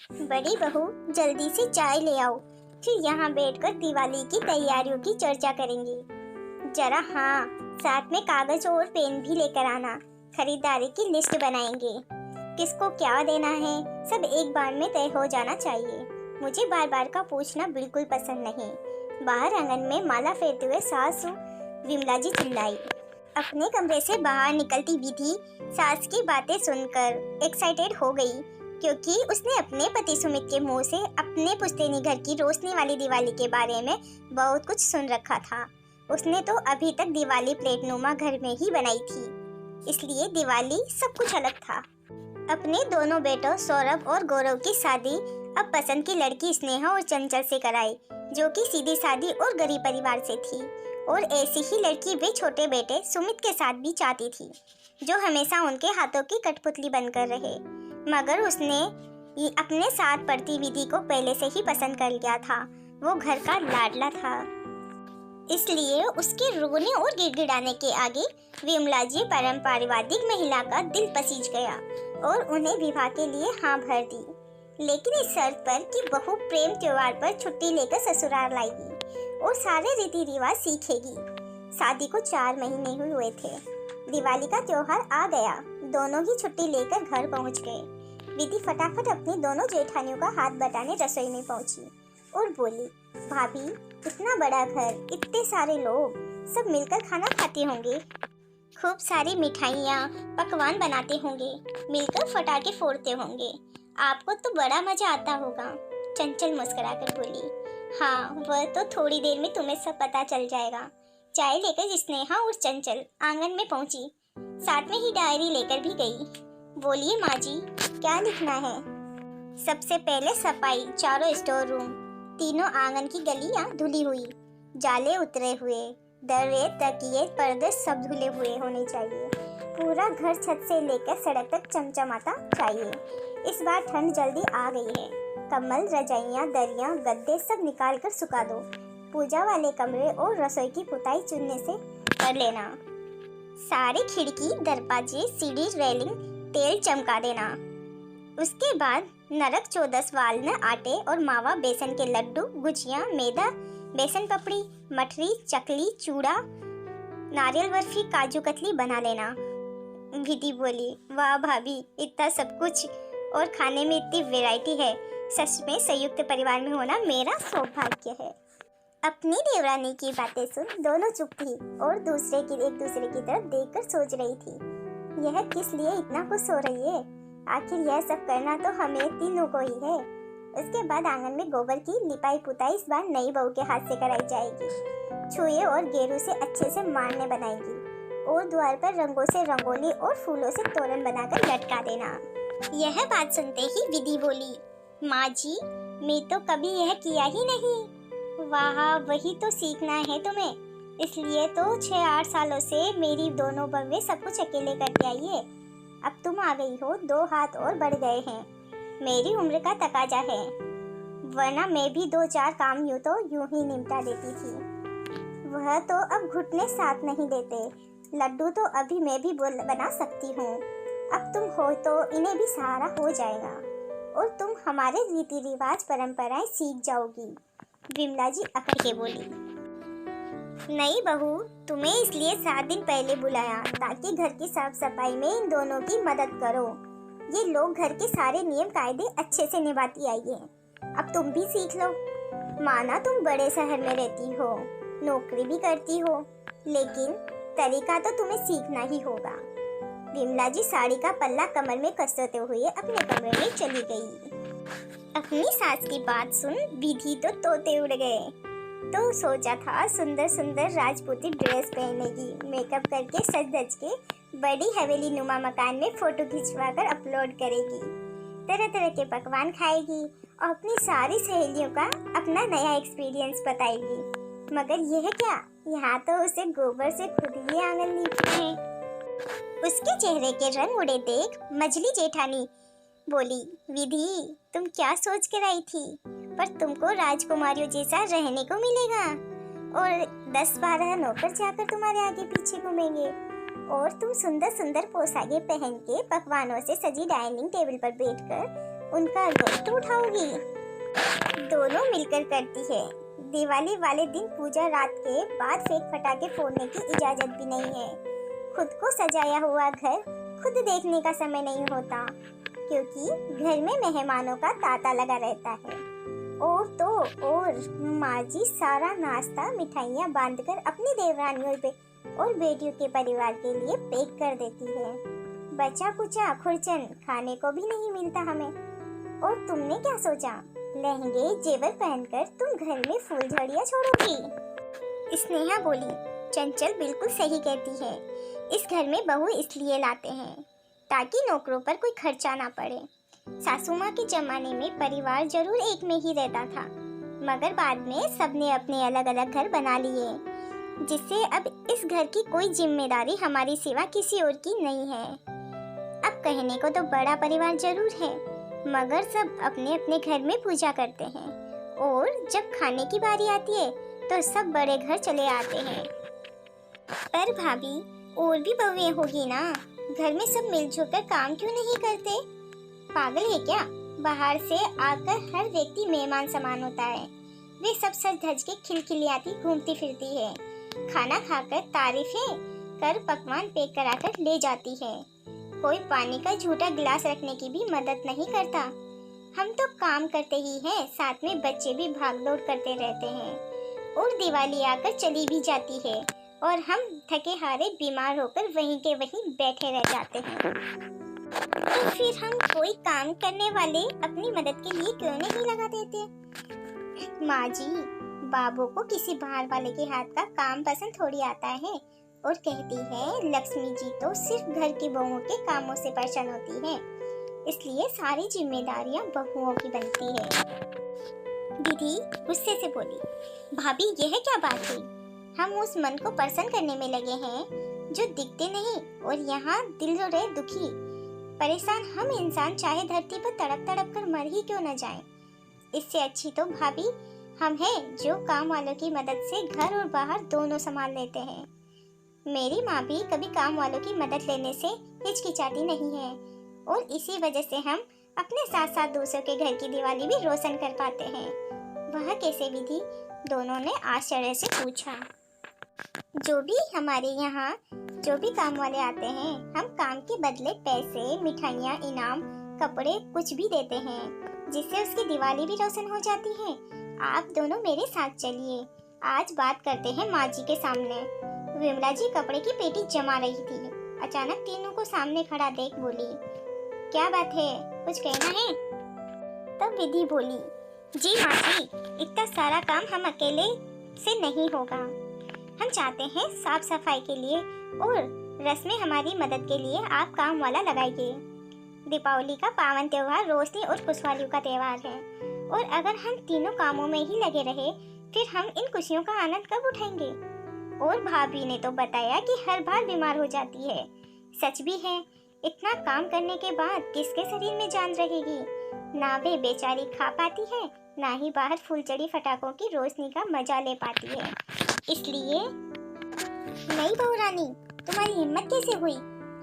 बड़ी बहू, जल्दी से चाय ले आओ, फिर यहाँ बैठकर दिवाली की तैयारियों की चर्चा करेंगे। जरा हाँ, साथ में कागज और पेन भी लेकर आना। खरीदारी की लिस्ट बनाएंगे। किसको क्या देना है सब एक बार में तय हो जाना चाहिए। मुझे बार बार का पूछना बिल्कुल पसंद नहीं। बाहर आंगन में माला फेरते हुए सासू विमला जी चिल्लाई। अपने कमरे से बाहर निकलती विधि सास की बातें सुनकर एक्साइटेड हो गई, क्योंकि उसने अपने पति सुमित के मुंह से अपने पुश्तैनी घर की रोशनी वाली दिवाली के बारे में बहुत कुछ सुन रखा था। उसने तो अभी तक दिवाली प्लेटनुमा घर में ही बनाई थी, इसलिए दिवाली सब कुछ अलग था। अपने दोनों बेटों सौरभ और गौरव की शादी अब पसंद की लड़की स्नेहा और चंचल से कराई, जो कि सीधी सादी और गरीब परिवार से थी। और ऐसी ही लड़की वे छोटे बेटे सुमित के साथ भी चाहती थी, जो हमेशा उनके हाथों की कठपुतली बनकर रहे। मगर उसने अपने साथ पढ़ती विधि को पहले से ही पसंद कर लिया था। वो घर का लाडला था, इसलिए उसके रोने और गिड़गिड़ाने के आगे विमला जी पारिवारिक महिला का दिल पसीज गया और उन्हें विवाह के लिए हाँ भर दी, लेकिन इस शर्त पर कि बहू प्रेम त्योहार पर छुट्टी लेकर ससुराल लाएगी और सारे रीति रिवाज सीखेगी। शादी को 4 महीने हुए थे। दिवाली का त्योहार आ गया। दोनों ही छुट्टी लेकर घर पहुंच गए। विधि फटाफट अपनी दोनों जेठानियों का हाथ बटाने रसोई में पहुंची और बोली, भाभी, इतना बड़ा घर, इतने सारे लोग, सब मिलकर खाना खाते होंगे, खूब सारी मिठाइयाँ पकवान बनाते होंगे, मिलकर फटाके फोड़ते होंगे, आपको तो बड़ा मजा आता होगा। चंचल मुस्कुराकर बोली, हाँ, वह तो थोड़ी देर में तुम्हें सब पता चल जाएगा। चाय लेकर स्नेहा और चंचल आंगन में पहुंची, साथ में ही डायरी लेकर भी गई। बोलिए माँ जी, क्या लिखना है? सबसे पहले सफाई, चारों स्टोर रूम, तीनों आंगन की गलियां धुली हुई, जाले उतरे हुए, दर्रे, तकिए, पर्दे सब धुले हुए होने चाहिए। पूरा घर छत से लेकर सड़क तक चमचमाता चाहिए। इस बार ठंड जल्दी आ गई है। कम्बल, रजाइयाँ, दरियाँ, गद्दे सब निकाल कर सुखा दो। पूजा वाले कमरे और रसोई की पुताई चुनने से कर लेना। सारी खिड़की, दरवाजे, सीढ़ी, रेलिंग तेल चमका देना। उसके बाद नरक चौदस वालना, आटे और मावा, बेसन के लड्डू, गुजिया, मैदा, बेसन पपड़ी, मठरी, चकली, चूड़ा, नारियल बर्फी, काजू कतली बना लेना। विधि बोली, वाह भाभी, इतना सब कुछ और खाने में इतनी वैरायटी है। सच में संयुक्त परिवार में होना मेरा सौभाग्य है। अपनी देवरानी की बातें सुन दोनों चुप थी और एक दूसरे की तरफ देखकर सोच रही थी, यह किस लिए इतना खुश हो रही है? आखिर यह सब करना तो हमें तीनों को ही है। उसके बाद आंगन में गोबर की लिपाई पुताई इस बार नई बहू के हाथ से कराई जाएगी। छुए और गेरू से अच्छे से मारने बनाएगी और द्वार पर रंगों से रंगोली और फूलों से तोरण बनाकर लटका देना। यह बात सुनते ही विधि बोली, माँ जी, मैं तो कभी यह किया ही नहीं। वाह, वही तो सीखना है तुम्हें। इसलिए तो 6-8 सालों से मेरी दोनों बहवें सब कुछ अकेले करके आई है। अब तुम आ गई हो, 2 हाथ और बढ़ गए हैं। मेरी उम्र का तकाजा है, वरना मैं भी 2-4 काम यूं ही निपटा देती थी। वह तो अब घुटने साथ नहीं देते। लड्डू तो अभी मैं भी बना सकती हूँ। अब तुम हो तो इन्हें भी सहारा हो जाएगा और तुम हमारे रीति रिवाज परंपराएं सीख जाओगी। विमला जी अकड़ के बोली, नहीं बहू, तुम्हें इसलिए 7 दिन पहले बुलाया ताकि घर की साफ सफाई में इन दोनों की मदद करो। ये लोग घर के सारे नियम कायदे अच्छे से निभाती आई हैं। अब तुम भी सीख लो। माना तुम बड़े शहर में रहती हो, नौकरी भी करती हो, लेकिन तरीका तो तुम्हें सीखना ही होगा। विमला जी साड़ी का पल्ला कमर में कसते हुए अपने कमरे में चली गई। अपनी सास की बात सुन विधि तो तोते उड़ गए। तो सोचा था सुंदर सुंदर राजपूती ड्रेस पहनेगी, मेकअप करके सज धज के बड़ी हवेली नुमा मकान में फोटो खिंचवाकर अपलोड करेगी, तरह तरह के पकवान खाएगी और अपनी सारी सहेलियों का अपना नया एक्सपीरियंस बताएगी। मगर यह क्या, यहाँ तो उसे गोबर से खुद ही आंगन लीपते हैं। उसके चेहरे के रंग उड़े देख मझली जेठानी बोली, विधि, तुम क्या सोच कर आई थी? पर तुमको राजकुमारियों जैसा रहने को मिलेगा और 10-12 नौकर जाकर तुम्हारे आगे पीछे घूमेंगे और तुम सुंदर सुंदर पोशाकें पहन के पकवानों से सजी डाइनिंग टेबल पर बैठकर उनका गोश्त उठाओगी? दोनों मिलकर करती है। दिवाली वाले दिन पूजा रात के बाद फेंक फटाके फोड़ने की इजाजत भी नहीं है। खुद को सजाया हुआ घर खुद देखने का समय नहीं होता, क्योंकि घर में मेहमानों का तांता लगा रहता है। और तो और माँ जी सारा नाश्ता मिठाइयाँ बांधकर अपनी देवरानियों पे और बेटियों के परिवार के लिए पैक कर देती है। बचा कुचा खुरचन खाने को भी नहीं मिलता हमें। और तुमने क्या सोचा, लहंगे जेवर पहनकर तुम घर में फूलझड़ियाँ छोड़ोगी? स्नेहा बोली, चंचल बिल्कुल सही कहती है। इस घर में बहू इसलिए लाते हैं ताकि नौकरों पर कोई खर्चा ना पड़े। सासू माँ के जमाने में परिवार जरूर एक में ही रहता था, मगर बाद में सबने अपने अलग अलग घर बना लिए, जिससे अब इस घर की कोई जिम्मेदारी हमारी सिवा किसी और की नहीं है। अब कहने को तो बड़ा परिवार जरूर है, मगर सब अपने अपने घर में पूजा करते हैं, और जब खाने की बारी आती है तो सब बड़े घर चले आते हैं। पर भाभी, और भी बहुएं होगी ना, घर में सब मिलजुल कर काम क्यों नहीं करते? पागल है क्या? बाहर से आकर हर व्यक्ति मेहमान समान होता है। वे सब सज धज के खिलखिलाती घूमती फिरती है, खाना खाकर तारीफें कर पकवान पैक कराकर ले जाती है। कोई पानी का झूठा गिलास रखने की भी मदद नहीं करता। हम तो काम करते ही हैं, साथ में बच्चे भी भागदौड़ करते रहते हैं। और दिवाली आकर चली भी जाती है और हम थके हारे बीमार होकर वहीं के वहीं बैठे रह जाते हैं। तो फिर हम कोई काम करने वाले अपनी मदद के लिए क्यों नहीं लगा देते? माँ जी, बाबू को किसी बाहर वाले के हाथ का काम पसंद थोड़ी आता है, और कहती है लक्ष्मी जी तो सिर्फ घर की बहुओं के कामों से परेशान होती है, इसलिए सारी जिम्मेदारियां बहुओं की बनती है। दीदी गुस्से से बोली, भाभी यह क्या बात हुई? हम उस मन को प्रसन्न करने में लगे हैं जो दिखते नहीं, और यहाँ दिल रो रहे दुखी परेशान हम इंसान चाहे धरती पर तड़प तड़प कर मर ही क्यों न जाएं। इससे अच्छी तो भाभी हम हैं जो काम वालों की मदद से घर और बाहर दोनों संभाल लेते हैं। मेरी माँ भी कभी काम वालों की मदद लेने से हिचकिचाती नहीं है, और इसी वजह से हम अपने साथ साथ दूसरों के घर की दिवाली भी रोशन कर पाते हैं। वह कैसे विधि? दोनों ने आश्चर्य से पूछा। जो भी हमारे यहाँ जो भी काम वाले आते हैं, हम काम के बदले पैसे, मिठाइयाँ, इनाम, कपड़े कुछ भी देते हैं, जिससे उसकी दिवाली भी रोशन हो जाती है। आप दोनों मेरे साथ चलिए, आज बात करते हैं माँ जी के सामने। विमला जी कपड़े की पेटी जमा रही थी, अचानक तीनों को सामने खड़ा देख बोली, क्या बात है, कुछ कहना है? तब विधि बोली, जी माँ जी, इतना सारा काम हम अकेले से नहीं होगा। हम चाहते हैं साफ सफाई के लिए और रस्में हमारी मदद के लिए आप काम वाला लगाइए। दीपावली का पावन त्योहार रोशनी और खुशहाली का त्योहार है, और अगर हम तीनों कामों में ही लगे रहे फिर हम इन खुशियों का आनंद कब उठाएंगे? और भाभी ने तो बताया कि हर बार बीमार हो जाती है। सच भी है, इतना काम करने के बाद किसके शरीर में जान रहेगी? ना वे बेचारी खा पाती है, ना ही बाहर फुलझड़ी फटाकों की रोशनी का मजा ले पाती है। इसलिए नहीं बहू रानी, तुम्हारी हिम्मत कैसे हुई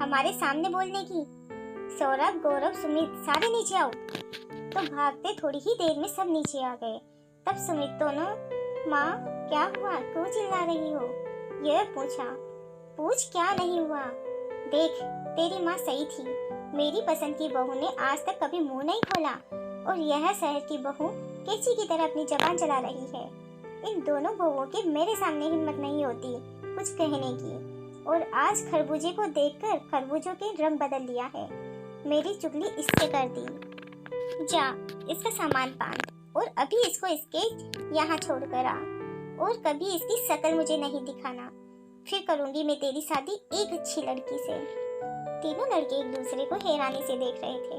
हमारे सामने बोलने की? सौरभ, गौरव, सुमित सारे नीचे आओ। तो भागते थोड़ी ही देर में सब नीचे आ गए। तब सुमित दोनों, माँ क्या हुआ, क्यों चिल्ला रही हो? यह पूछा। पूछ क्या नहीं हुआ, देख तेरी माँ सही थी, मेरी पसंद की बहू ने आज तक कभी मुंह नहीं खोला, और यह शहर की बहू कैसी की तरह अपनी जबान चला रही है। इन दोनों बहुओं की मेरे सामने हिम्मत नहीं होती कुछ कहने की, और आज खरबूजे को देखकर खरबूजों के रंग बदल दिया है। मेरी चुगली इससे कर दी। जा इसका सामान बांध, और अभी इसको इसके यहाँ छोड़ कर आ, और कभी इसकी शक्ल मुझे नहीं दिखाना, फिर करूंगी मैं तेरी शादी एक अच्छी लड़की से। तीनों लड़के एक दूसरे को हैरानी से देख रहे थे।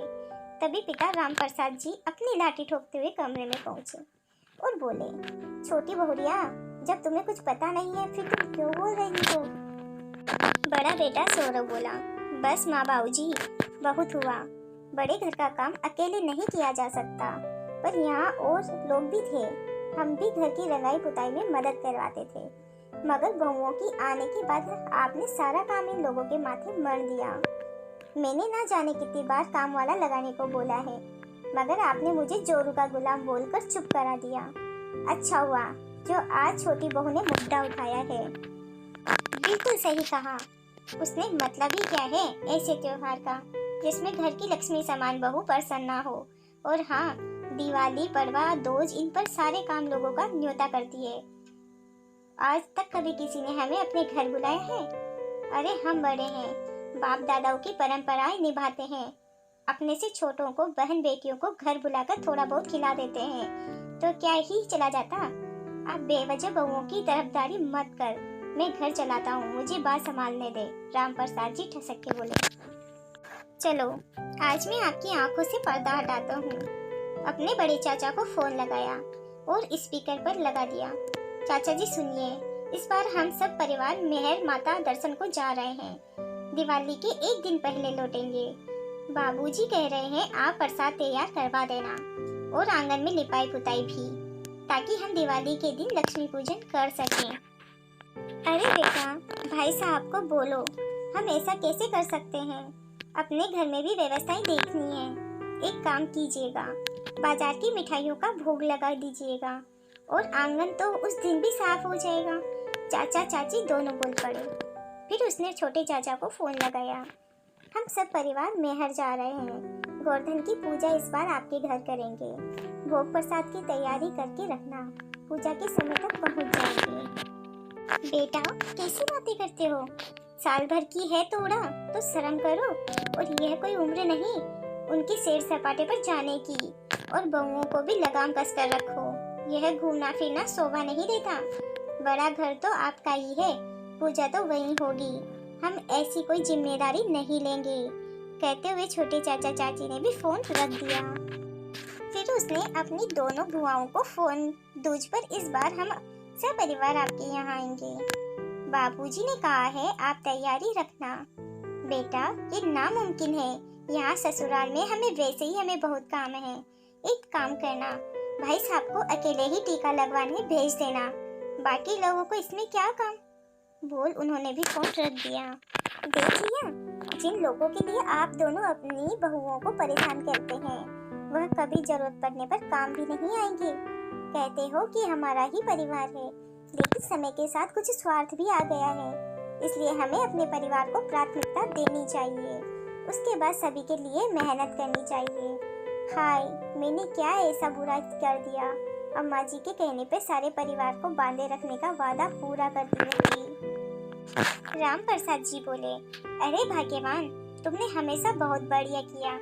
तभी पिता राम प्रसाद जी अपनी लाठी ठोकते हुए कमरे में पहुंचे और बोले, छोटी बहुरिया, जब तुम्हें कुछ पता नहीं है फिर तुम क्यों बोल रही हो? बड़ा बेटा सौरभ बोला, बस माँ बाबूजी, बहुत हुआ। बड़े घर का काम अकेले नहीं किया जा सकता, पर यहाँ और लोग भी थे। हम भी घर की रंगाई पुताई में मदद करवाते थे, मगर बहुओं की आने के बाद आपने सारा काम इन लोगों के माथे मर दिया। मैंने ना जाने कितनी बार काम वाला लगाने को बोला है, मगर आपने मुझे जोरू का गुलाम बोलकर चुप करा दिया। अच्छा हुआ जो आज छोटी बहू ने मुद्दा उठाया है। बिल्कुल सही कहा। उसने मतलब ही क्या है ऐसे त्योहार का जिसमें घर की लक्ष्मी समान बहू प्रसन्न ना हो। और हाँ, दिवाली, पड़वा, दोज, इन पर सारे काम लोगों का न्योता करती है। आज तक कभी किसी ने हमें अपने घर बुलाया है? अरे हम बड़े हैं, बाप दादाओं की परंपराएं निभाते हैं। अपने से छोटों को, बहन बेटियों को घर बुलाकर थोड़ा बहुत खिला देते हैं तो क्या ही चला जाता। आप बेवजह बहुओं की तरफदारी मत कर। मैं घर चलाता हूँ, मुझे बात संभालने दे। राम प्रसाद जी ठसक के बोले। चलो आज मैं आपकी आंखों से पर्दा हटाता हूँ। अपने बड़े चाचा को फोन लगाया और स्पीकर पर लगा दिया। चाचा जी सुनिए, इस बार हम सब परिवार मेहर माता दर्शन को जा रहे हैं। दिवाली के एक दिन पहले लौटेंगे। बाबूजी कह रहे हैं आप प्रसाद तैयार करवा देना और आंगन में लिपाई पुताई भी, ताकि हम दिवाली के दिन लक्ष्मी पूजन कर सकें। अरे बेटा, भाई साहब को बोलो, हम ऐसा कैसे कर सकते हैं? अपने घर में भी व्यवस्थाएं देखनी है। एक काम कीजिएगा, बाजार की मिठाइयों का भोग लगा दीजिएगा और आंगन तो उस दिन भी साफ हो जाएगा। चाचा चाची दोनों बोल पड़े। फिर उसने छोटे चाचा को फोन लगाया। हम सब परिवार मेहर जा रहे हैं। गोवर्धन की पूजा इस बार आपके घर करेंगे। भोग प्रसाद की तैयारी करके रखना, पूजा के समय तक पहुंच जाएंगे। बेटा कैसी बातें करते हो? साल भर की है तोड़ा तो शर्म करो। और यह कोई उम्र नहीं उनकी सैर सपाटे पर जाने की। और बहुओं को भी लगाम कस कर रखो। यह घूमना फिरना शोभा नहीं देता। बड़ा घर तो आपका ही है, पूजा तो वहीं होगी। हम ऐसी कोई जिम्मेदारी नहीं लेंगे। कहते हुए छोटे चाचा चाची ने भी फोन रख दिया। फिर उसने अपनी दोनों बुआओं को फोन दूज पर इस बार हम सब परिवार आपके यहाँ आएंगे। बाबूजी ने कहा है आप तैयारी रखना। बेटा ये नामुमकिन है, यहाँ ससुराल में हमें बहुत काम है। एक काम करना, भाई साहब को अकेले ही टीका लगवाने भेज देना, बाकी लोगों को इसमें क्या काम? बोल उन्होंने भी फोन रख दिया। देख लिया, जिन लोगों के लिए आप दोनों अपनी बहुओं को परेशान करते हैं वह कभी जरूरत पड़ने पर काम भी नहीं आएंगे। कहते हो कि हमारा ही परिवार है, लेकिन समय के साथ कुछ स्वार्थ भी आ गया है। इसलिए हमें अपने परिवार को प्राथमिकता देनी चाहिए, उसके बाद सभी के लिए मेहनत करनी चाहिए। हाय, मैंने क्या ऐसा बुरा कर दिया? अम्मा जी के कहने पे सारे परिवार को बांधे रखने का वादा पूरा करती रहूंगी। राम प्रसाद जी बोले, अरे भाग्यवान, तुमने हमेशा बहुत बढ़िया किया,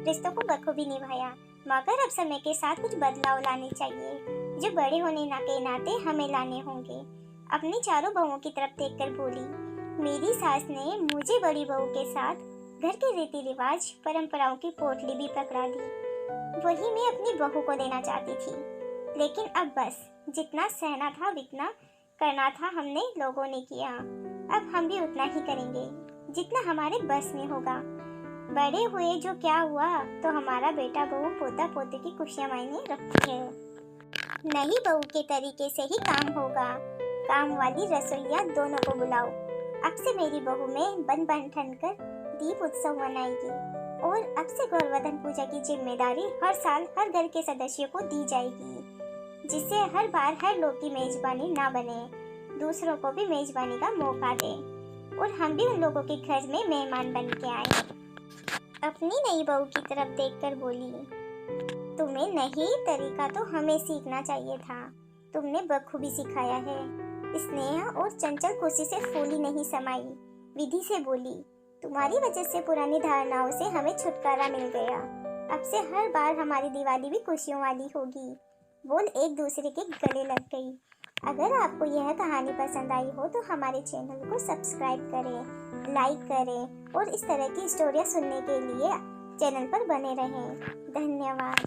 रिश्तों को बखूबी निभाया। मगर अब समय के साथ कुछ बदलाव लाने चाहिए, जो बड़े होने के नाते हमें लाने होंगे। अपनी चारों बहुओं की तरफ देखकर बोली, मेरी सास ने मुझे बड़ी बहू के साथ घर के रीति रिवाज परंपराओं की पोटली भी पकड़ा दी। वही मैं अपनी बहू को देना चाहती थी, लेकिन अब बस जितना सहना था उतना करना था हमने लोगों ने किया। अब हम भी उतना ही करेंगे जितना हमारे बस में होगा। बड़े हुए जो क्या हुआ, तो हमारा बेटा बहू पोता पोते की खुशियां मायने रखती है। नई बहू के तरीके से ही काम होगा। काम वाली रसोइया दोनों को बुलाओ। अब से मेरी बहू में बन बन ठन कर दीप उत्सव मनाएगी और अब से गोवर्धन पूजा की जिम्मेदारी हर साल हर घर के सदस्यों को दी जाएगी, जिससे हर बार हर लोग की मेजबानी ना बने, दूसरों को भी मेजबानी का मौका दे और हम भी उन लोगों के घर में मेहमान बन के आए। अपनी नई बहू की तरफ देखकर बोली, तुम्हें नहीं तरीका तो हमें सीखना चाहिए था, तुमने बखूबी सिखाया है। स्नेहा और चंचल खुशी से फूली नहीं समाई, विधि से बोली, तुम्हारी वजह से पुरानी धारणाओं से हमें छुटकारा मिल गया। अब से हर बार हमारी दिवाली भी खुशियों वाली होगी। बोल एक दूसरे के गले लग गई। अगर आपको यह कहानी पसंद आई हो तो हमारे चैनल को सब्सक्राइब करें, लाइक करें और इस तरह की स्टोरियाँ सुनने के लिए चैनल पर बने रहें। धन्यवाद।